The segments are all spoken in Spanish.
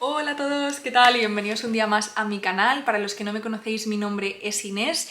Hola a todos, ¿qué tal? Y bienvenidos un día más a mi canal. Para los que no me conocéis, mi nombre es Inés.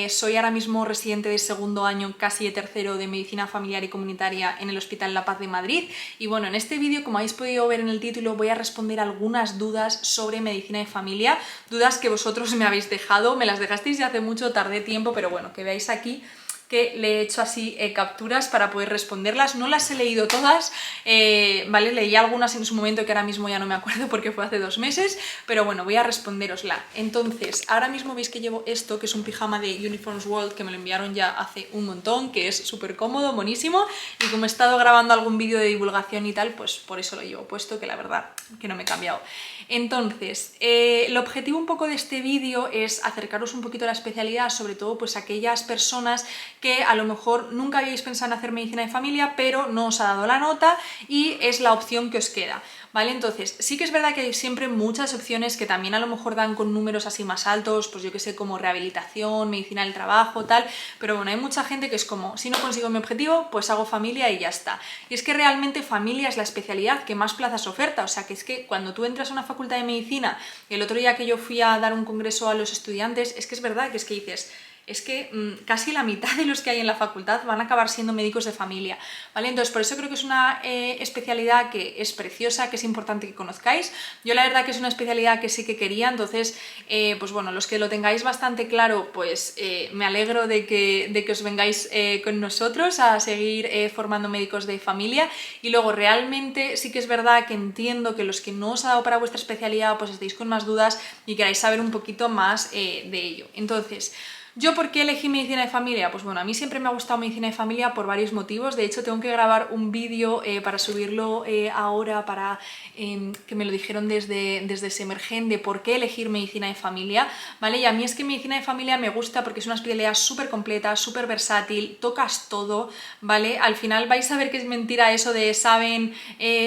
Soy ahora mismo residente de segundo año, casi de tercero, de Medicina Familiar y Comunitaria en el Hospital La Paz de Madrid. Y bueno, en este vídeo, como habéis podido ver en el título, voy a responder algunas dudas sobre medicina de familia. Dudas que vosotros me habéis dejado, me las dejasteis ya hace mucho, tardé tiempo, pero bueno, que veáis aquí que le he hecho así capturas para poder responderlas. No las he leído todas, ¿vale? Leí algunas en su momento que ahora mismo ya no me acuerdo porque fue hace 2 meses, pero bueno, voy a responderosla. Entonces, ahora mismo veis que llevo esto, que es un pijama de Uniforms World, que me lo enviaron ya hace un montón, que es súper cómodo, monísimo, y como he estado grabando algún vídeo de divulgación y tal, pues por eso lo llevo puesto, que la verdad que no me he cambiado. Entonces, el objetivo un poco de este vídeo es acercaros un poquito a la especialidad, sobre todo pues a aquellas personas que a lo mejor nunca habíais pensado en hacer medicina de familia, pero no os ha dado la nota y es la opción que os queda, ¿vale? Entonces, sí que es verdad que hay siempre muchas opciones que también a lo mejor dan con números así más altos, pues yo que sé, como rehabilitación, medicina del trabajo, tal, pero bueno, hay mucha gente que es como, si no consigo mi objetivo, pues hago familia y ya está. Y es que realmente familia es la especialidad que más plazas oferta, o sea que es que cuando tú entras a una facultad de medicina, el otro día que yo fui a dar un congreso a los estudiantes, es que es verdad que es que dices, es que casi la mitad de los que hay en la facultad van a acabar siendo médicos de familia, ¿vale? Entonces por eso creo que es una especialidad que es preciosa, que es importante que conozcáis. Yo la verdad que es una especialidad que sí que quería, entonces pues bueno, los que lo tengáis bastante claro, pues me alegro de que os vengáis con nosotros a seguir formando médicos de familia. Y luego realmente sí que es verdad que entiendo que los que no os ha dado para vuestra especialidad pues estéis con más dudas y queráis saber un poquito más de ello. Entonces, ¿yo por qué elegí medicina de familia? Pues bueno, a mí siempre me ha gustado medicina de familia por varios motivos. De hecho, tengo que grabar un vídeo para subirlo ahora, para que me lo dijeron desde Semergen, de por qué elegir medicina de familia, ¿vale? Y a mí es que medicina de familia me gusta porque es una especialidad súper completa, súper versátil, tocas todo, ¿vale? Al final vais a ver que es mentira eso de saben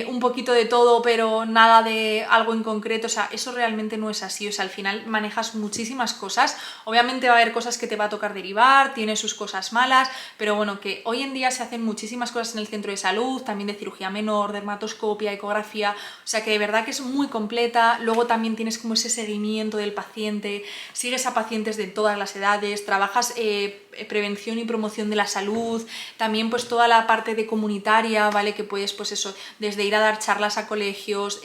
un poquito de todo, pero nada de algo en concreto. O sea, eso realmente no es así. O sea, al final manejas muchísimas cosas. Obviamente va a haber cosas que te va a tocar derivar, tiene sus cosas malas, pero bueno, que hoy en día se hacen muchísimas cosas en el centro de salud, también de cirugía menor, dermatoscopia, ecografía, o sea que de verdad que es muy completa. Luego también tienes como ese seguimiento del paciente, sigues a pacientes de todas las edades, trabajas prevención y promoción de la salud, también pues toda la parte de comunitaria, ¿vale? Que puedes pues eso, desde ir a dar charlas a colegios,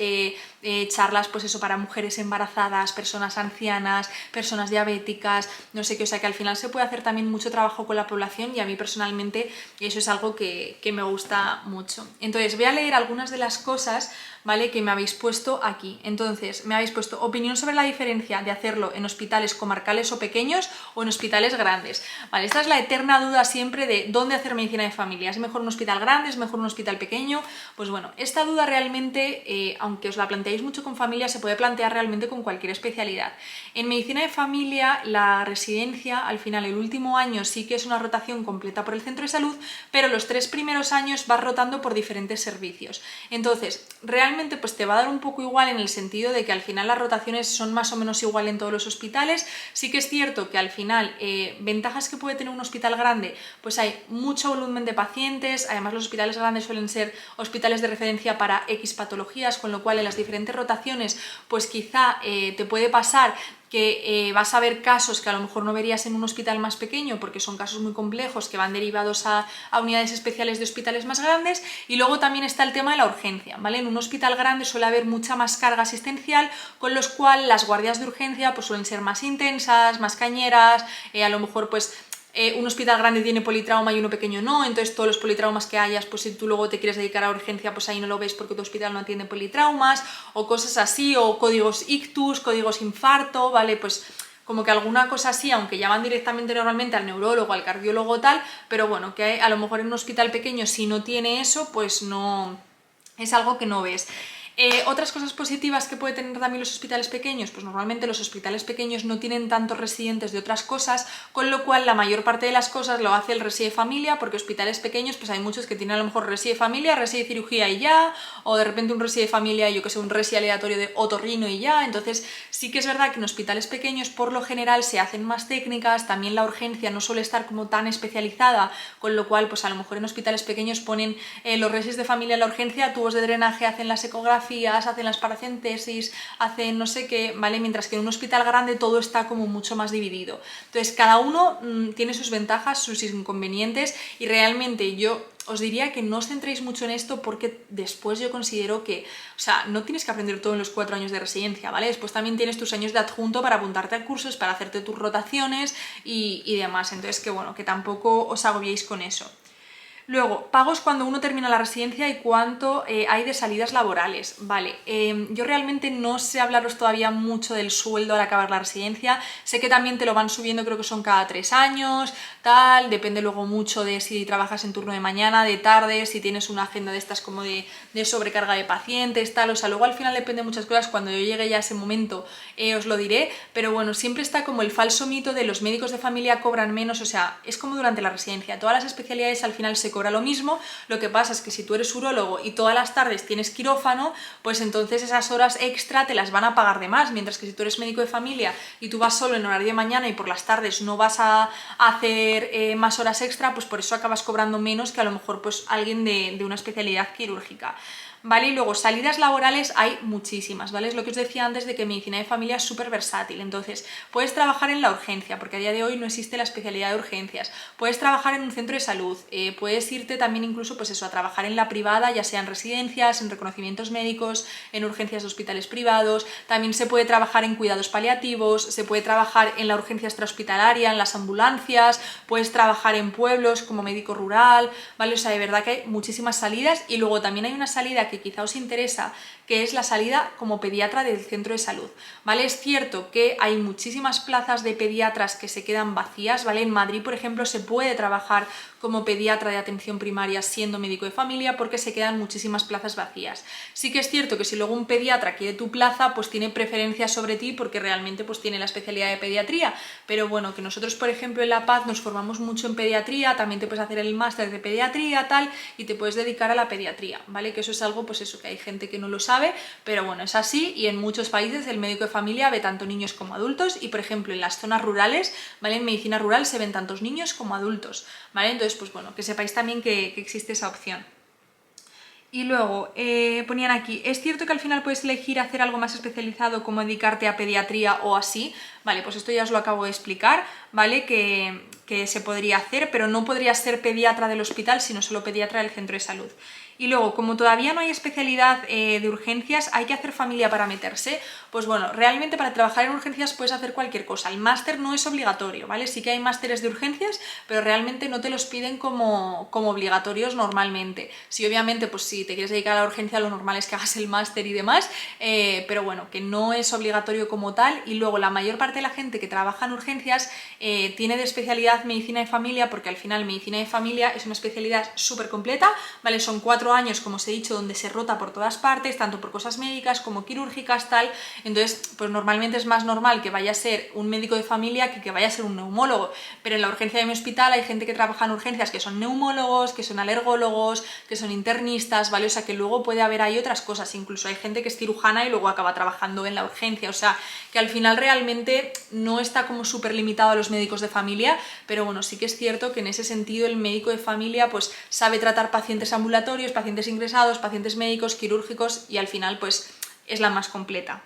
charlas pues eso para mujeres embarazadas, personas ancianas, personas diabéticas, no sé qué, o sea que al final se puede hacer también mucho trabajo con la población y a mí personalmente eso es algo que me gusta mucho. Entonces voy a leer algunas de las cosas, ¿vale? Que me habéis puesto aquí. Entonces me habéis puesto opinión sobre la diferencia de hacerlo en hospitales comarcales o pequeños o en hospitales grandes, ¿vale? Esta es la eterna duda siempre de dónde hacer medicina de familia. ¿Es mejor un hospital grande? ¿Es mejor un hospital pequeño? Pues bueno, esta duda realmente, aunque os la planteéis mucho con familia, se puede plantear realmente con cualquier especialidad. En medicina de familia, la residencia, al final el último año sí que es una rotación completa por el centro de salud, pero los 3 primeros años vas rotando por diferentes servicios. Entonces, realmente pues te va a dar un poco igual en el sentido de que al final las rotaciones son más o menos igual en todos los hospitales. Sí que es cierto que al final, ventajas que puede tener un hospital grande, pues hay mucho volumen de pacientes, además los hospitales grandes suelen ser hospitales de referencia para X patologías, con lo cual en las diferentes rotaciones pues quizá te puede pasar que vas a ver casos que a lo mejor no verías en un hospital más pequeño porque son casos muy complejos que van derivados a unidades especiales de hospitales más grandes. Y luego también está el tema de la urgencia, ¿vale? En un hospital grande suele haber mucha más carga asistencial, con lo cual las guardias de urgencia pues suelen ser más intensas, más cañeras, a lo mejor pues un hospital grande tiene politrauma y uno pequeño no, entonces todos los politraumas que hayas, pues si tú luego te quieres dedicar a urgencia, pues ahí no lo ves porque tu hospital no atiende politraumas, o cosas así, o códigos ictus, códigos infarto, ¿vale? Pues como que alguna cosa así, aunque llaman directamente normalmente al neurólogo, al cardiólogo tal, pero bueno, que a lo mejor en un hospital pequeño si no tiene eso, pues no, es algo que no ves. Otras cosas positivas que puede tener también los hospitales pequeños, pues normalmente los hospitales pequeños no tienen tantos residentes de otras cosas, con lo cual la mayor parte de las cosas lo hace el resi de familia, porque hospitales pequeños pues hay muchos que tienen a lo mejor resi de familia, resi de cirugía y ya, o de repente un resi de familia, yo que sé, un resi aleatorio de otorrino y ya. Entonces sí que es verdad que en hospitales pequeños por lo general se hacen más técnicas, también la urgencia no suele estar como tan especializada, con lo cual pues a lo mejor en hospitales pequeños ponen los resis de familia en la urgencia, tubos de drenaje hacen las ecografías, ecografías, hacen las paracentesis, hacen no sé qué, ¿vale? Mientras que en un hospital grande todo está como mucho más dividido. Entonces cada uno tiene sus ventajas, sus inconvenientes, y realmente yo os diría que no os centréis mucho en esto, porque después yo considero que, o sea, no tienes que aprender todo en los 4 años de residencia, ¿vale? Después también tienes tus años de adjunto para apuntarte a cursos, para hacerte tus rotaciones y demás. Entonces que bueno, que tampoco os agobiéis con eso. Luego, pagos cuando uno termina la residencia y cuánto hay de salidas laborales. Vale, yo realmente no sé hablaros todavía mucho del sueldo al acabar la residencia. Sé que también te lo van subiendo, creo que son cada 3 años, tal, depende luego mucho de si trabajas en turno de mañana, de tarde, si tienes una agenda de estas como de sobrecarga de pacientes, tal, o sea, luego al final depende de muchas cosas. Cuando yo llegue ya a ese momento os lo diré, pero bueno, siempre está como el falso mito de los médicos de familia cobran menos, o sea, es como durante la residencia, todas las especialidades al final se cobra lo mismo. Lo que pasa es que si tú eres urólogo y todas las tardes tienes quirófano, pues entonces esas horas extra te las van a pagar de más, mientras que si tú eres médico de familia y tú vas solo en horario de mañana y por las tardes no vas a hacer más horas extra, pues por eso acabas cobrando menos que a lo mejor pues alguien de una especialidad quirúrgica. ¿Vale? Y luego salidas laborales hay muchísimas, ¿vale? Es lo que os decía antes de que medicina de familia es súper versátil. Entonces, puedes trabajar en la urgencia, porque a día de hoy no existe la especialidad de urgencias. Puedes trabajar en un centro de salud, puedes irte también incluso pues eso, a trabajar en la privada, ya sea en residencias, en reconocimientos médicos, en urgencias de hospitales privados. También se puede trabajar en cuidados paliativos, se puede trabajar en la urgencia extrahospitalaria, en las ambulancias, puedes trabajar en pueblos como médico rural, ¿vale? O sea, de verdad que hay muchísimas salidas. Y luego también hay una salida que quizá os interesa, que es la salida como pediatra del centro de salud, ¿vale? Es cierto que hay muchísimas plazas de pediatras que se quedan vacías, ¿vale? En Madrid, por ejemplo, se puede trabajar como pediatra de atención primaria siendo médico de familia porque se quedan muchísimas plazas vacías. Sí que es cierto que si luego un pediatra quiere tu plaza, pues tiene preferencia sobre ti porque realmente pues tiene la especialidad de pediatría, pero bueno, que nosotros, por ejemplo, en La Paz nos formamos mucho en pediatría, también te puedes hacer el máster de pediatría, tal, y te puedes dedicar a la pediatría, ¿vale? Que eso es algo, pues eso, que hay gente que no lo sabe, pero bueno, es así, y en muchos países el médico de familia ve tanto niños como adultos, y por ejemplo en las zonas rurales, ¿vale? En medicina rural se ven tantos niños como adultos, ¿vale? Entonces, pues bueno, que sepáis también que existe esa opción. Y luego ponían aquí, es cierto que al final puedes elegir hacer algo más especializado como dedicarte a pediatría o así, vale, pues esto ya os lo acabo de explicar, ¿vale? Que se podría hacer, pero no podrías ser pediatra del hospital, sino solo pediatra del centro de salud. Y luego, como todavía no hay especialidad de urgencias, hay que hacer familia para meterse. Pues bueno, realmente para trabajar en urgencias puedes hacer cualquier cosa. El máster no es obligatorio, ¿vale? Sí que hay másteres de urgencias, pero realmente no te los piden como obligatorios normalmente. Sí, obviamente, pues si te quieres dedicar a la urgencia, lo normal es que hagas el máster y demás, pero bueno, que no es obligatorio como tal. Y luego la mayor parte de la gente que trabaja en urgencias tiene de especialidad medicina de familia, porque al final medicina de familia es una especialidad súper completa, ¿vale? Son 4 años, como os he dicho, donde se rota por todas partes, tanto por cosas médicas como quirúrgicas, tal. Entonces, pues normalmente es más normal que vaya a ser un médico de familia que vaya a ser un neumólogo, pero en la urgencia de mi hospital hay gente que trabaja en urgencias que son neumólogos, que son alergólogos, que son internistas, ¿vale? O sea, que luego puede haber ahí otras cosas, incluso hay gente que es cirujana y luego acaba trabajando en la urgencia, o sea, que al final realmente no está como súper limitado a los médicos de familia, pero bueno, sí que es cierto que en ese sentido el médico de familia pues sabe tratar pacientes ambulatorios, pacientes ingresados, pacientes médicos, quirúrgicos, y al final pues es la más completa.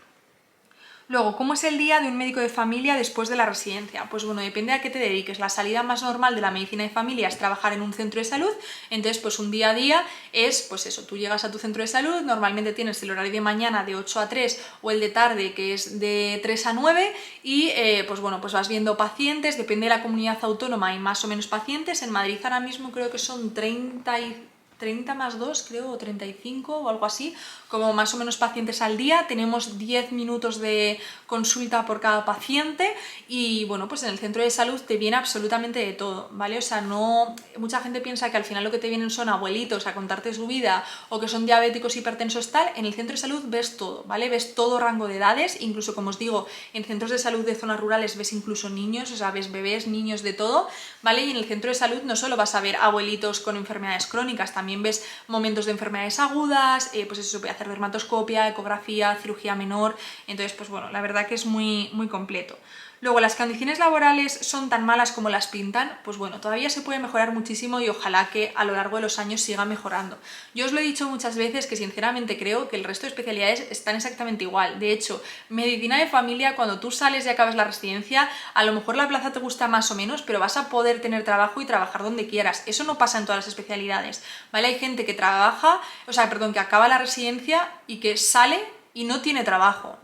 Luego, ¿cómo es el día de un médico de familia después de la residencia? Pues bueno, depende a qué te dediques. La salida más normal de la medicina de familia es trabajar en un centro de salud, entonces pues un día a día es, pues eso, tú llegas a tu centro de salud, normalmente tienes el horario de mañana de 8 a 3 o el de tarde que es de 3 a 9 y pues bueno, pues vas viendo pacientes, depende de la comunidad autónoma hay más o menos pacientes. En Madrid ahora mismo creo que son 30 más 2, creo, o 35 o algo así, como más o menos pacientes al día. Tenemos 10 minutos de consulta por cada paciente y bueno, pues en el centro de salud te viene absolutamente de todo, ¿vale? O sea, no, mucha gente piensa que al final lo que te vienen son abuelitos a contarte su vida o que son diabéticos, hipertensos, tal. En el centro de salud ves todo, ¿vale? Ves todo rango de edades, incluso como os digo, en centros de salud de zonas rurales ves incluso niños, o sea, ves bebés, niños, de todo, ¿vale? Y en el centro de salud no solo vas a ver abuelitos con enfermedades crónicas, también también ves momentos de enfermedades agudas, pues eso se puede hacer dermatoscopia, ecografía, cirugía menor, entonces pues bueno, la verdad que es muy, muy completo. Luego, las condiciones laborales son tan malas como las pintan, pues bueno, todavía se puede mejorar muchísimo y ojalá que a lo largo de los años siga mejorando. Yo os lo he dicho muchas veces que sinceramente creo que el resto de especialidades están exactamente igual. De hecho, medicina de familia, cuando tú sales y acabas la residencia, a lo mejor la plaza te gusta más o menos, pero vas a poder tener trabajo y trabajar donde quieras. Eso no pasa en todas las especialidades, ¿vale? Hay gente que trabaja, que acaba la residencia y que sale y no tiene trabajo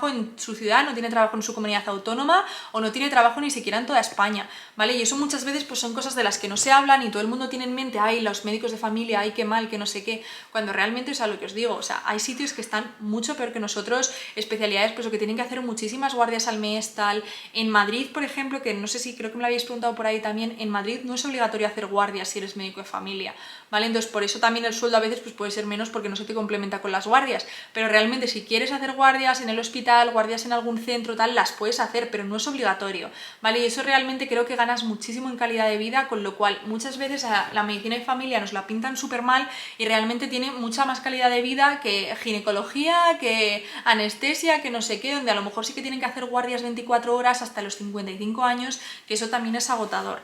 en su ciudad, no tiene trabajo en su comunidad autónoma o no tiene trabajo ni siquiera en toda España, ¿vale? Y eso muchas veces pues son cosas de las que no se hablan y todo el mundo tiene en mente, ay, los médicos de familia, ay, qué mal, que no sé qué, cuando realmente, o sea, lo que os digo, o sea, hay sitios que están mucho peor que nosotros, especialidades pues lo que tienen que hacer muchísimas guardias al mes, tal. En Madrid, por ejemplo, que no sé si creo que me lo habéis preguntado por ahí también, en Madrid no es obligatorio hacer guardias si eres médico de familia, ¿vale? Entonces por eso también el sueldo a veces pues puede ser menos porque no se te complementa con las guardias, pero realmente si quieres hacer guardias en el hospital, guardias en algún centro, tal, las puedes hacer, pero no es obligatorio, ¿vale? Y eso realmente creo que ganas muchísimo en calidad de vida, con lo cual muchas veces a la medicina de familia nos la pintan súper mal y realmente tiene mucha más calidad de vida que ginecología, que anestesia, que no sé qué, donde a lo mejor sí que tienen que hacer guardias 24 horas hasta los 55 años, que eso también es agotador.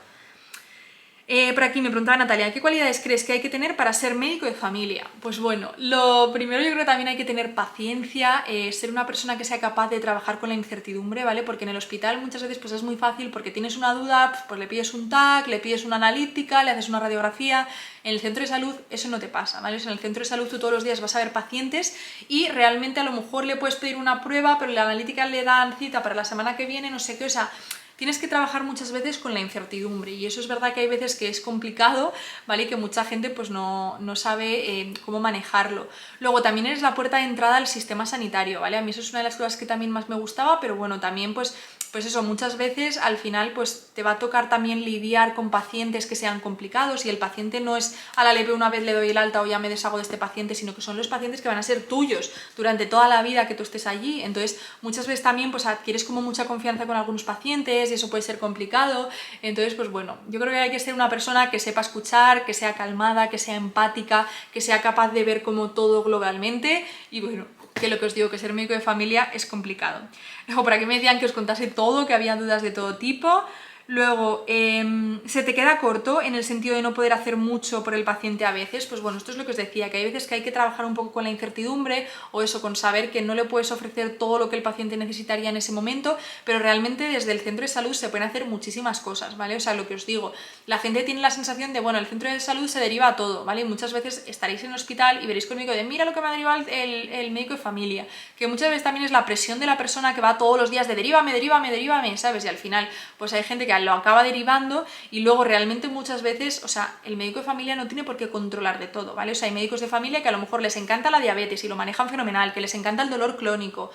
Por aquí me preguntaba Natalia, ¿qué cualidades crees que hay que tener para ser médico de familia? Pues bueno, lo primero yo creo que también hay que tener paciencia, ser una persona que sea capaz de trabajar con la incertidumbre, ¿vale? Porque en el hospital muchas veces pues es muy fácil porque tienes una duda, pues le pides un TAC, le pides una analítica, le haces una radiografía. En el centro de salud eso no te pasa, ¿vale? O sea, en el centro de salud tú todos los días vas a ver pacientes y realmente a lo mejor le puedes pedir una prueba, pero la analítica le dan cita para la semana que viene, no sé qué, o sea, tienes que trabajar muchas veces con la incertidumbre y eso es verdad que hay veces que es complicado, ¿vale? Y que mucha gente pues no sabe cómo manejarlo. Luego también eres la puerta de entrada al sistema sanitario, ¿vale? A mí eso es una de las cosas que también más me gustaba, pero bueno, también pues eso, muchas veces al final pues te va a tocar también lidiar con pacientes que sean complicados y el paciente no es a la le veo una vez, le doy el alta o ya me deshago de este paciente, sino que son los pacientes que van a ser tuyos durante toda la vida que tú estés allí. Entonces muchas veces también pues adquieres como mucha confianza con algunos pacientes y eso puede ser complicado. Entonces pues bueno, yo creo que hay que ser una persona que sepa escuchar, que sea calmada, que sea empática, que sea capaz de ver como todo globalmente y bueno, que lo que os digo, que ser médico de familia es complicado. Luego por aquí me decían que os contase todo, que había dudas de todo tipo. Luego, se te queda corto en el sentido de no poder hacer mucho por el paciente a veces, pues bueno, esto es lo que os decía, que hay veces que hay que trabajar un poco con la incertidumbre o eso, con saber que no le puedes ofrecer todo lo que el paciente necesitaría en ese momento, pero realmente desde el centro de salud se pueden hacer muchísimas cosas, ¿vale? O sea, lo que os digo, la gente tiene la sensación de, bueno, el centro de salud se deriva a todo, ¿vale? Y muchas veces estaréis en el hospital y veréis conmigo de, mira lo que me ha derivado el médico de familia, que muchas veces también es la presión de la persona que va todos los días de derívame, derívame, derívame, ¿sabes? Y al final, pues hay gente que lo acaba derivando y luego realmente muchas veces, o sea, el médico de familia no tiene por qué controlar de todo, ¿vale? O sea, hay médicos de familia que a lo mejor les encanta la diabetes y lo manejan fenomenal, que les encanta el dolor crónico,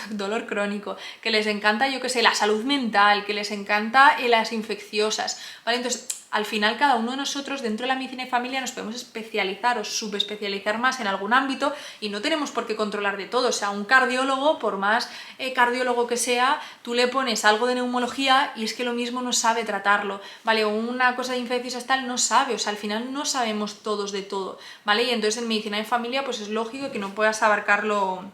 dolor crónico, que les encanta, yo qué sé, la salud mental, que les encanta las infecciosas, ¿vale? Entonces, al final cada uno de nosotros dentro de la medicina de familia nos podemos especializar o subespecializar más en algún ámbito y no tenemos por qué controlar de todo. O sea, un cardiólogo, por más cardiólogo que sea, tú le pones algo de neumología y es que lo mismo no sabe tratarlo, ¿vale? O una cosa de infecciosas tal no sabe, o sea, al final no sabemos todos de todo, ¿vale? Y entonces en medicina de familia pues es lógico que no puedas abarcarlo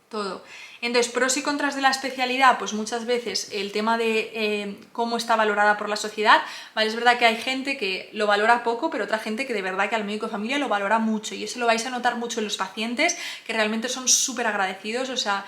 todo. Entonces, pros y contras de la especialidad, pues muchas veces el tema de cómo está valorada por la sociedad, ¿vale? Es verdad que hay gente que lo valora poco, pero otra gente que de verdad que al médico de familia lo valora mucho y eso lo vais a notar mucho en los pacientes, que realmente son súper agradecidos, o sea,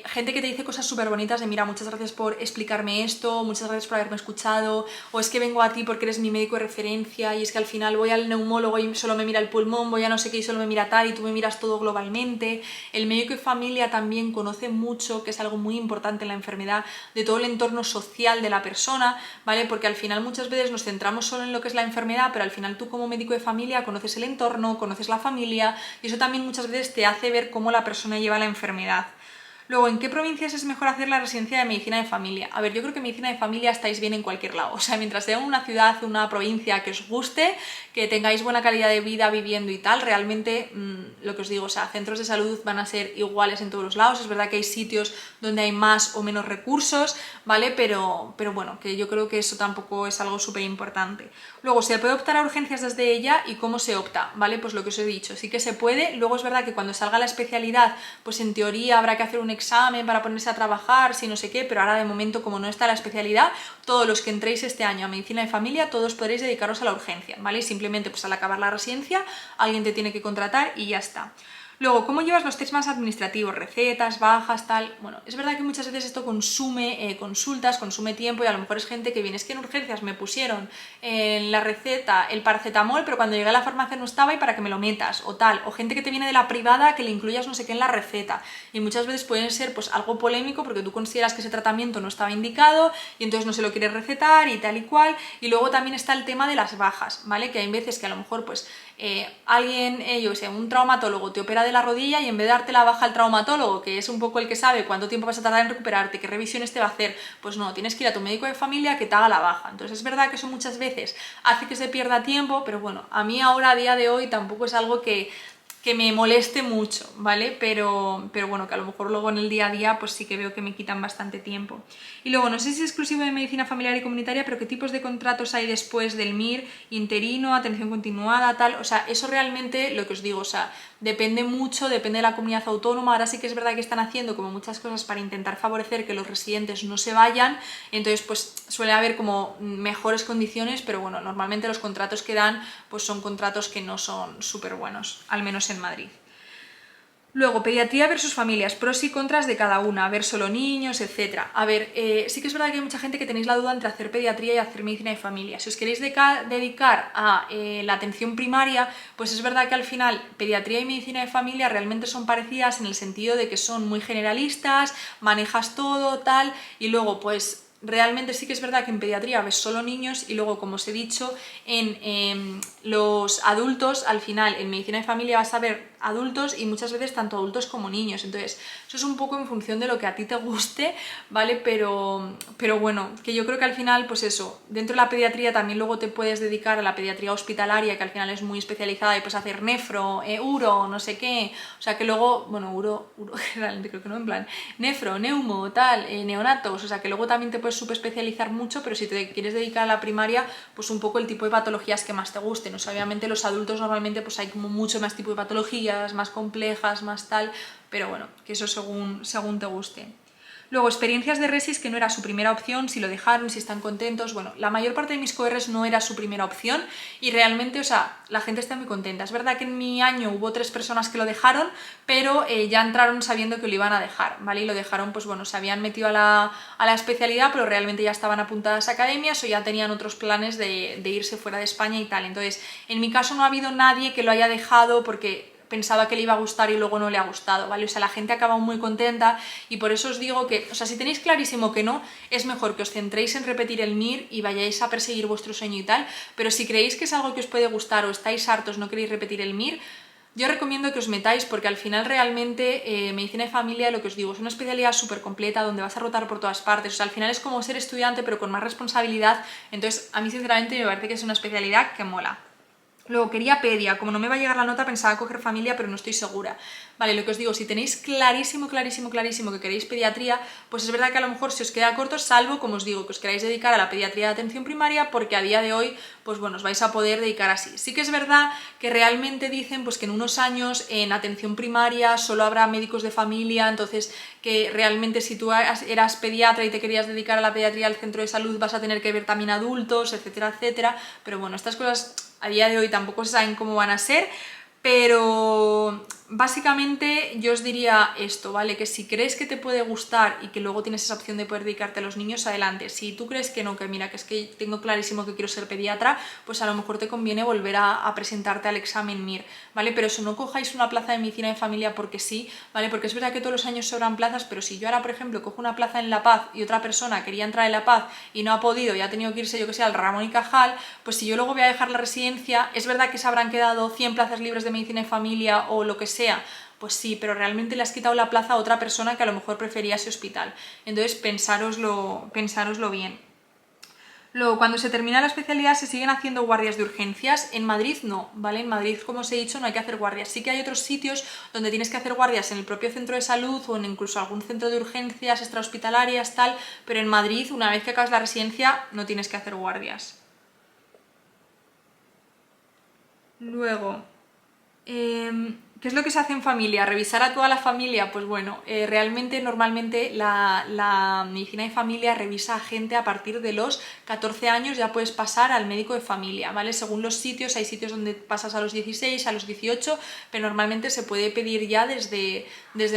gente que te dice cosas súper bonitas de mira, muchas gracias por explicarme esto, muchas gracias por haberme escuchado, o es que vengo a ti porque eres mi médico de referencia y es que al final voy al neumólogo y solo me mira el pulmón, voy a no sé qué y solo me mira tal y tú me miras todo globalmente. El médico de familia también conoce mucho, que es algo muy importante en la enfermedad, de todo el entorno social de la persona, ¿vale? Porque al final muchas veces nos centramos solo en lo que es la enfermedad, pero al final tú como médico de familia conoces el entorno, conoces la familia y eso también muchas veces te hace ver cómo la persona lleva la enfermedad. Luego, ¿en qué provincias es mejor hacer la residencia de medicina de familia? A ver, yo creo que medicina de familia estáis bien en cualquier lado, o sea, mientras sea una ciudad, una provincia que os guste, que tengáis buena calidad de vida viviendo y tal, realmente lo que os digo, o sea, centros de salud van a ser iguales en todos los lados. Es verdad que hay sitios donde hay más o menos recursos, ¿vale? Pero bueno, que yo creo que eso tampoco es algo súper importante. Luego, ¿se puede optar a urgencias desde ella y cómo se opta? ¿Vale? Pues lo que os he dicho, sí que se puede. Luego es verdad que cuando salga la especialidad, pues en teoría habrá que hacer un examen para ponerse a trabajar, si no sé qué, pero ahora de momento, como no está la especialidad, todos los que entréis este año a medicina de familia, todos podréis dedicaros a la urgencia, ¿vale? Y simplemente pues al acabar la residencia, alguien te tiene que contratar y ya está. Luego, ¿cómo llevas los test más administrativos? Recetas, bajas, tal. Bueno, es verdad que muchas veces esto consume consultas, consume tiempo y a lo mejor es gente que viene, es que en urgencias me pusieron en la receta el paracetamol, pero cuando llegué a la farmacia no estaba y para que me lo metas, o tal. O gente que te viene de la privada que le incluyas no sé qué en la receta. Y muchas veces pueden ser pues algo polémico porque tú consideras que ese tratamiento no estaba indicado y entonces no se lo quieres recetar y tal y cual. Y luego también está el tema de las bajas, ¿vale? Que hay veces que a lo mejor pues alguien, yo sé, un traumatólogo te opera de la rodilla y en vez de darte la baja al traumatólogo, que es un poco el que sabe cuánto tiempo vas a tardar en recuperarte, qué revisiones te va a hacer, pues no, tienes que ir a tu médico de familia que te haga la baja. Entonces es verdad que eso muchas veces hace que se pierda tiempo, pero bueno, a mí ahora a día de hoy tampoco es algo que me moleste mucho, ¿vale? Pero bueno, que a lo mejor luego en el día a día pues sí que veo que me quitan bastante tiempo. Y luego, no sé si es exclusivo de medicina familiar y comunitaria, pero ¿qué tipos de contratos hay después del MIR? Interino, atención continuada, tal, o sea, eso realmente lo que os digo, o sea, depende mucho, depende de la comunidad autónoma. Ahora sí que es verdad que están haciendo como muchas cosas para intentar favorecer que los residentes no se vayan, entonces pues suele haber como mejores condiciones, pero bueno, normalmente los contratos que dan pues son contratos que no son súper buenos, al menos en Madrid. Luego, pediatría versus familias, pros y contras de cada una, ver solo niños, etc. A ver, sí que es verdad que hay mucha gente que tenéis la duda entre hacer pediatría y hacer medicina de familia. Si os queréis dedicar a la atención primaria, pues es verdad que al final pediatría y medicina de familia realmente son parecidas en el sentido de que son muy generalistas, manejas todo, tal, y luego pues realmente sí que es verdad que en pediatría ves solo niños y luego, como os he dicho, en los adultos, al final en medicina de familia vas a ver adultos y muchas veces tanto adultos como niños, entonces eso es un poco en función de lo que a ti te guste, ¿vale? Pero bueno, que yo creo que al final pues eso, dentro de la pediatría también luego te puedes dedicar a la pediatría hospitalaria, que al final es muy especializada y puedes hacer nefro, uro, no sé qué, o sea que luego, bueno, uro realmente creo que no, en plan nefro, neumo, tal, neonatos, o sea que luego también te puedes subespecializar mucho, pero si te quieres dedicar a la primaria, pues un poco el tipo de patologías que más te gusten. O sea, obviamente los adultos normalmente pues hay como mucho más tipo de patologías, más complejas, más tal, pero bueno, que eso según te guste. Luego, experiencias de resis que no era su primera opción, si lo dejaron, si están contentos. Bueno, la mayor parte de mis coRes no era su primera opción y realmente, o sea, la gente está muy contenta. Es verdad que en mi año hubo 3 personas que lo dejaron, pero ya entraron sabiendo que lo iban a dejar, ¿vale? Y lo dejaron, pues bueno, se habían metido a la especialidad, pero realmente ya estaban apuntadas a academias o ya tenían otros planes de irse fuera de España y tal. Entonces, en mi caso no ha habido nadie que lo haya dejado porque pensaba que le iba a gustar y luego no le ha gustado, ¿vale? O sea, la gente acaba muy contenta y por eso os digo que, o sea, si tenéis clarísimo que no, es mejor que os centréis en repetir el MIR y vayáis a perseguir vuestro sueño y tal, pero si creéis que es algo que os puede gustar o estáis hartos, no queréis repetir el MIR, yo recomiendo que os metáis porque al final realmente medicina de familia, lo que os digo, es una especialidad súper completa donde vas a rotar por todas partes, o sea, al final es como ser estudiante pero con más responsabilidad, entonces a mí sinceramente me parece que es una especialidad que mola. Luego quería pedia, como no me va a llegar la nota pensaba coger familia pero no estoy segura. Vale, lo que os digo, si tenéis clarísimo que queréis pediatría, pues es verdad que a lo mejor se os queda corto, salvo, como os digo, que os queráis dedicar a la pediatría de atención primaria porque a día de hoy, pues bueno, os vais a poder dedicar así. Sí que es verdad que realmente dicen pues que en unos años en atención primaria solo habrá médicos de familia, entonces que realmente si tú eras pediatra y te querías dedicar a la pediatría al centro de salud vas a tener que ver también adultos, etcétera, etcétera, pero bueno, estas cosas a día de hoy tampoco se saben cómo van a ser, pero básicamente yo os diría esto, ¿vale? Que si crees que te puede gustar y que luego tienes esa opción de poder dedicarte a los niños, adelante. Si tú crees que no, que mira, que es que tengo clarísimo que quiero ser pediatra, pues a lo mejor te conviene volver a presentarte al examen MIR, ¿vale? Pero eso, no cojáis una plaza de medicina de familia porque sí, ¿vale? Porque es verdad que todos los años sobran plazas, pero si yo ahora, por ejemplo, cojo una plaza en La Paz y otra persona quería entrar en La Paz y no ha podido y ha tenido que irse, yo que sé, al Ramón y Cajal, pues si yo luego voy a dejar la residencia, es verdad que se habrán quedado 100 plazas libres de medicina de familia o lo que sea, Pues sí, pero realmente le has quitado la plaza a otra persona que a lo mejor prefería ese hospital. Entonces, pensároslo bien. Luego, cuando se termina la especialidad, se siguen haciendo guardias de urgencias. En Madrid no, ¿vale? En Madrid, como os he dicho, no hay que hacer guardias. Sí que hay otros sitios donde tienes que hacer guardias en el propio centro de salud o en incluso algún centro de urgencias extrahospitalarias, tal, pero en Madrid, una vez que acabas la residencia, no tienes que hacer guardias. Luego, ¿qué es lo que se hace en familia? ¿Revisar a toda la familia? Pues bueno, realmente normalmente la medicina de familia revisa a gente a partir de los 14 años, ya puedes pasar al médico de familia, ¿vale? Según los sitios, hay sitios donde pasas a los 16, a los 18, pero normalmente se puede pedir ya desde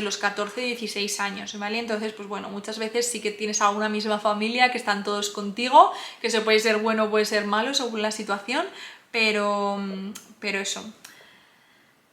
los 14, 16 años, ¿vale? Entonces, pues bueno, muchas veces sí que tienes a una misma familia que están todos contigo, que eso puede ser bueno o puede ser malo según la situación, pero eso.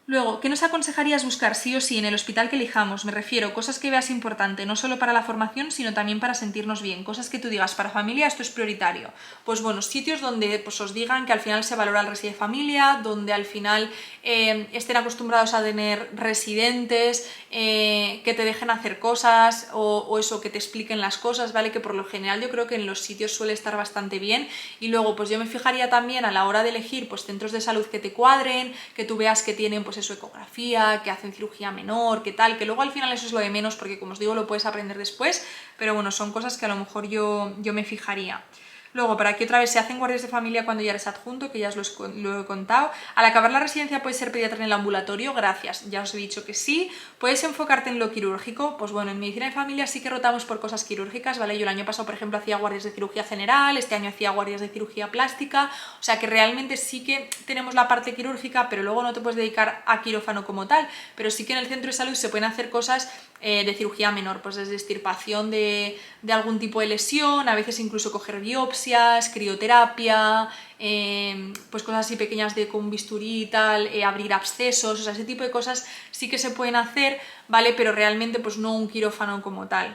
Luego, ¿qué nos aconsejarías buscar sí o sí en el hospital que elijamos? Me refiero, cosas que veas importante, no solo para la formación, sino también para sentirnos bien. Cosas que tú digas, para familia esto es prioritario. Pues bueno, sitios donde pues, os digan que al final se valora el residente de familia, donde al final estén acostumbrados a tener residentes, que te dejen hacer cosas o eso, que te expliquen las cosas, ¿vale? Que por lo general yo creo que en los sitios suele estar bastante bien. Y luego, pues yo me fijaría también a la hora de elegir pues centros de salud que te cuadren, que tú veas que tienen pues eso, ecografía, que hacen cirugía menor, que tal, que luego al final eso es lo de menos porque como os digo lo puedes aprender después, pero bueno, son cosas que a lo mejor yo me fijaría. Luego, para aquí otra vez se hacen guardias de familia cuando ya eres adjunto, que ya lo he contado. Al acabar la residencia puedes ser pediatra en el ambulatorio, gracias, ya os he dicho que sí. Puedes enfocarte en lo quirúrgico, pues bueno, en medicina de familia sí que rotamos por cosas quirúrgicas, ¿vale? Yo el año pasado, por ejemplo, hacía guardias de cirugía general, este año hacía guardias de cirugía plástica, o sea que realmente sí que tenemos la parte quirúrgica, pero luego no te puedes dedicar a quirófano como tal, pero sí que en el centro de salud se pueden hacer cosas de cirugía menor, pues desde extirpación de algún tipo de lesión, a veces incluso coger biopsias, crioterapia, pues cosas así pequeñas de con bisturí y tal, abrir abscesos, o sea, ese tipo de cosas sí que se pueden hacer, ¿vale? Pero realmente pues no un quirófano como tal.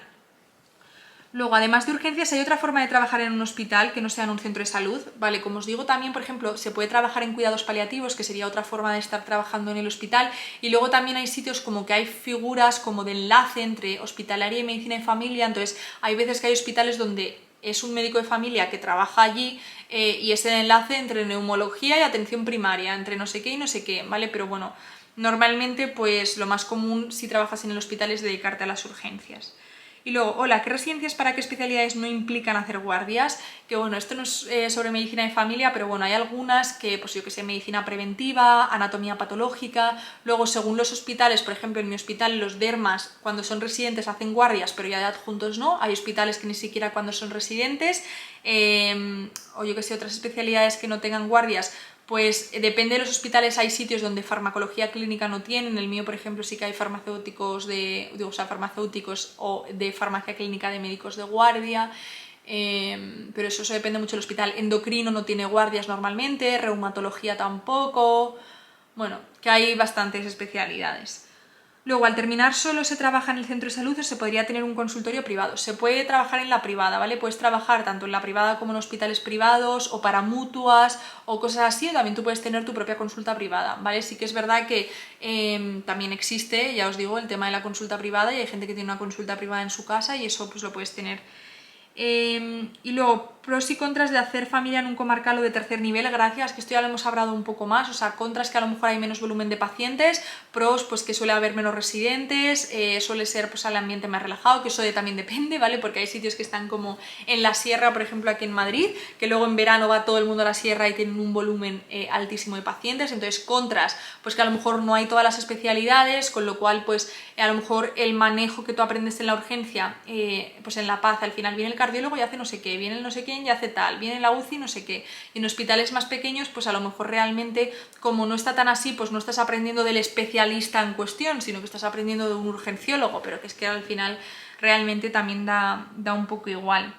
Luego, además de urgencias, hay otra forma de trabajar en un hospital que no sea en un centro de salud, ¿vale? Como os digo también, por ejemplo, se puede trabajar en cuidados paliativos, que sería otra forma de estar trabajando en el hospital, y luego también hay sitios como que hay figuras como de enlace entre hospitalaria y medicina de familia, entonces hay veces que hay hospitales donde es un médico de familia que trabaja allí y es el enlace entre neumología y atención primaria, entre no sé qué y no sé qué, ¿vale? Pero bueno, normalmente pues lo más común si trabajas en el hospital es dedicarte a las urgencias. Y luego, hola, ¿qué residencias para qué especialidades no implican hacer guardias? Que bueno, esto no es sobre medicina de familia, pero bueno, hay algunas que, pues yo que sé, medicina preventiva, anatomía patológica, luego según los hospitales, por ejemplo en mi hospital los dermas cuando son residentes hacen guardias, pero ya de adjuntos no, hay hospitales que ni siquiera cuando son residentes, o yo que sé, otras especialidades que no tengan guardias, pues depende de los hospitales, hay sitios donde farmacología clínica no tienen, en el mío por ejemplo sí que hay farmacéuticos farmacéuticos o de farmacia clínica de médicos de guardia, pero eso depende mucho del hospital. Endocrino no tiene guardias normalmente, reumatología tampoco, bueno, que hay bastantes especialidades. Luego, al terminar solo se trabaja en el centro de salud o se podría tener un consultorio privado. Se puede trabajar en la privada, ¿vale? Puedes trabajar tanto en la privada como en hospitales privados o para mutuas o cosas así, o también tú puedes tener tu propia consulta privada, ¿vale? Sí que es verdad que también existe, ya os digo, el tema de la consulta privada y hay gente que tiene una consulta privada en su casa y eso pues lo puedes tener. Y luego, pros y contras de hacer familia en un comarcal o de tercer nivel, gracias, que esto ya lo hemos hablado un poco más, o sea, contras que a lo mejor hay menos volumen de pacientes, pros pues que suele haber menos residentes, suele ser pues el ambiente más relajado, que eso también depende, ¿vale? Porque hay sitios que están como en la sierra, por ejemplo aquí en Madrid, que luego en verano va todo el mundo a la sierra y tienen un volumen altísimo de pacientes, entonces contras, pues que a lo mejor no hay todas las especialidades, con lo cual pues a lo mejor el manejo que tú aprendes en la urgencia, pues en La Paz al final viene el cardiólogo y hace no sé qué, viene el no sé quién y hace tal, viene la UCI no sé qué, y en hospitales más pequeños pues a lo mejor realmente como no está tan así, pues no estás aprendiendo del especialista en cuestión, sino que estás aprendiendo de un urgenciólogo, pero que es que al final realmente también da un poco igual.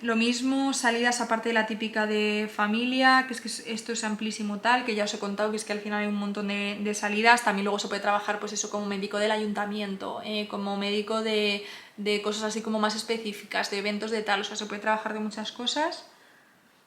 Lo mismo, salidas aparte de la típica de familia, que es que esto es amplísimo tal, que ya os he contado que es que al final hay un montón de salidas, también luego se puede trabajar pues eso como médico del ayuntamiento, como médico de cosas así como más específicas, de eventos de tal, o sea, se puede trabajar de muchas cosas.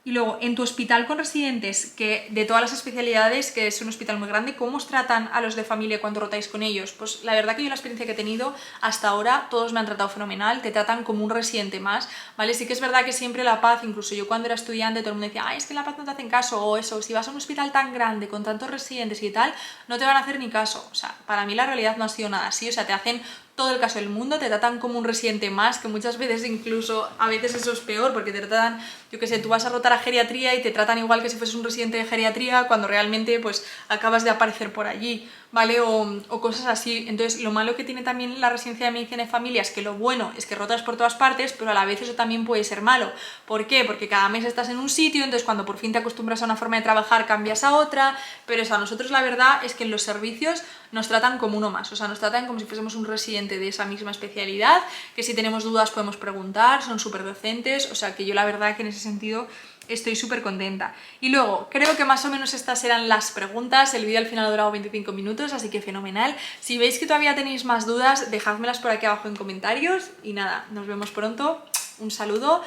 Y luego, en tu hospital con residentes, que de todas las especialidades, que es un hospital muy grande, ¿cómo os tratan a los de familia cuando rotáis con ellos? Pues la verdad que yo la experiencia que he tenido hasta ahora, todos me han tratado fenomenal, te tratan como un residente más, ¿vale? Sí que es verdad que siempre La Paz, incluso yo cuando era estudiante, todo el mundo decía, ay, es que en La Paz no te hacen caso, o eso, si vas a un hospital tan grande, con tantos residentes y tal, no te van a hacer ni caso. O sea, para mí la realidad no ha sido nada así, o sea, te hacen todo el caso del mundo, te tratan como un residente más, que muchas veces incluso, a veces eso es peor, porque te tratan, yo qué sé, tú vas a rotar a geriatría y te tratan igual que si fueses un residente de geriatría, cuando realmente pues acabas de aparecer por allí, ¿vale? O cosas así. Entonces, lo malo que tiene también la residencia de medicina de familia es que lo bueno es que rotas por todas partes, pero a la vez eso también puede ser malo. ¿Por qué? Porque cada mes estás en un sitio, entonces cuando por fin te acostumbras a una forma de trabajar cambias a otra, pero eso, a nosotros la verdad es que en los servicios nos tratan como uno más, o sea, nos tratan como si fuésemos un residente de esa misma especialidad, que si tenemos dudas podemos preguntar, son súper docentes, o sea que yo la verdad que en ese sentido estoy súper contenta. Y luego, creo que más o menos estas eran las preguntas, el vídeo al final ha durado 25 minutos, así que fenomenal. Si veis que todavía tenéis más dudas, dejádmelas por aquí abajo en comentarios y nada, nos vemos pronto. Un saludo,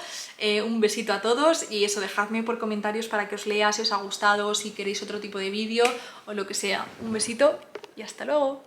un besito a todos y eso, dejadme por comentarios para que os lea si os ha gustado, si queréis otro tipo de vídeo o lo que sea. Un besito y hasta luego.